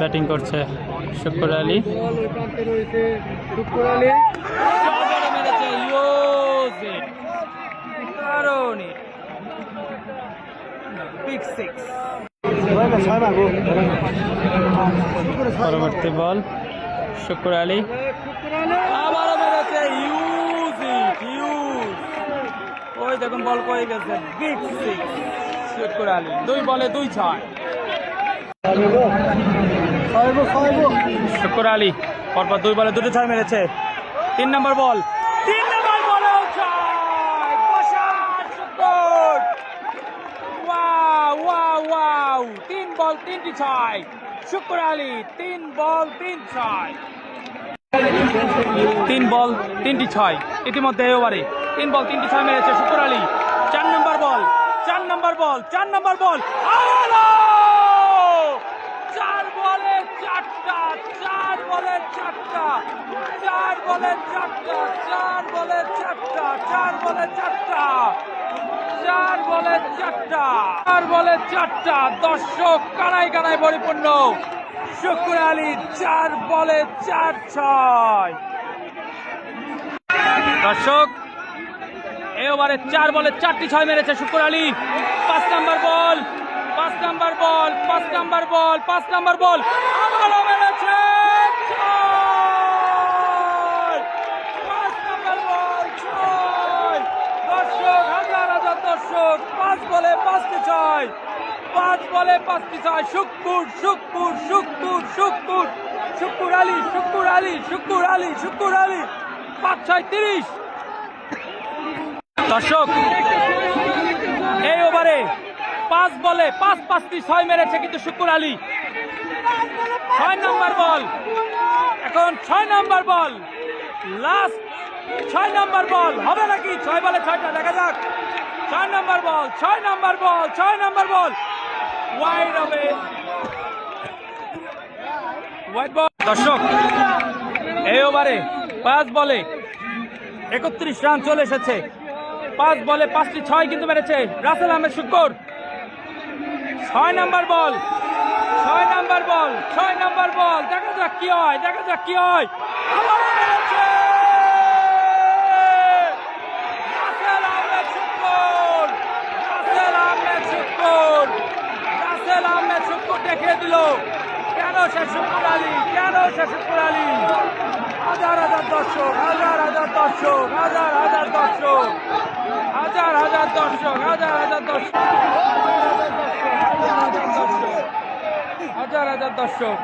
Batting করছে শুক্কুর আলী। পরবর্তী বল শুক্কুর আলী আবারও মেরেছে ওই দেখুন বল করে গেছে বিগ সিক্স শুক্কুর আলী। 2 বলে 2 ছয়। শুক্কুর আলী পরপর 2 বলে 2 ছয় মেরেছে। 3 নম্বর বল 3 নম্বর বলেও ছয়। শুক্কুর ওয়াও 3 বল 3টি ছয়। শুক্কুর আলী 3 বল 3 ছয়। 3 বল 3টি ছয়। ইতিমধ্যে এই ওভারে 3 বল 3টি ছয় মেরেছে শুক্কুর আলী। 4 নম্বর বল 4 নম্বর বল 4 নম্বর বল 4 বলে 4টা 4 বলে 4টা 4 বলে 4টা 4 বলে 4টা 4 বলে 4টা 4 বলে 4টা 4 বলে 4টা। দর্শক কানায় কানায় পরিপূর্ণ। শুক্কুর আলী 4 বলে 4 ছয়। দর্শক এই ওভারে 4 বলে 4টি ছয় মেরেছে শুক্কুর আলী। 5 নম্বর বল 5 নম্বর বল 5 নম্বর বল 5 নম্বর বল আবারও মেরেছে 5 নম্বর বল 6। দর্শক হাজার হাজার দর্শক 5 বলে 5টি ছয় 5 বলে 5টি ছয়। শুক্কুর শুক্কুর শুক্কুর শুক্কুর শুক্কুর আলী শুক্কুর আলী শুক্কুর আলী শুক্কুর আলী 5 6 30। দর্শক এই ওভারে 5 বলে 5টি ছয় মেরেছে কিন্তু শুক্কুর আলী। 6 নম্বর বল এখন 6 নম্বর বল লাস্ট 6 নম্বর বল হবে নাকি? 6 বলে 6টা দেখা যাক। 6 নম্বর বল 6 নম্বর বল 6 নম্বর বল ওয়াইড হবে ওয়াইড বল। দর্শক এই ওভারে 5 বলে 31 রান চলে এসেছে। 5 বলে 5টি ছয় কিন্তু মেরেছে রাসেল আহমেদ শুক্কুর। 6 নম্বর বল 6 নম্বর বল 6 নম্বর বল দেখা যাক কি হয় দেখা যাক কি হয়। আবারও মেরেছে রাসেল আহমেদ শুক্কুর। রাসেল আহমেদ শুক্কুর রাসেল আহমেদ শুক্কুর দেখিয়ে দিল কেন সে শুক্কুর আলী কেন সে শুক্কুর আলী। হাজার হাজার দর্শক হাজার হাজার দর্শক হাজার হাজার দর্শক হাজার হাজার দর্শক হাজার হাজার দর্শক হাজার হাজার দর্শক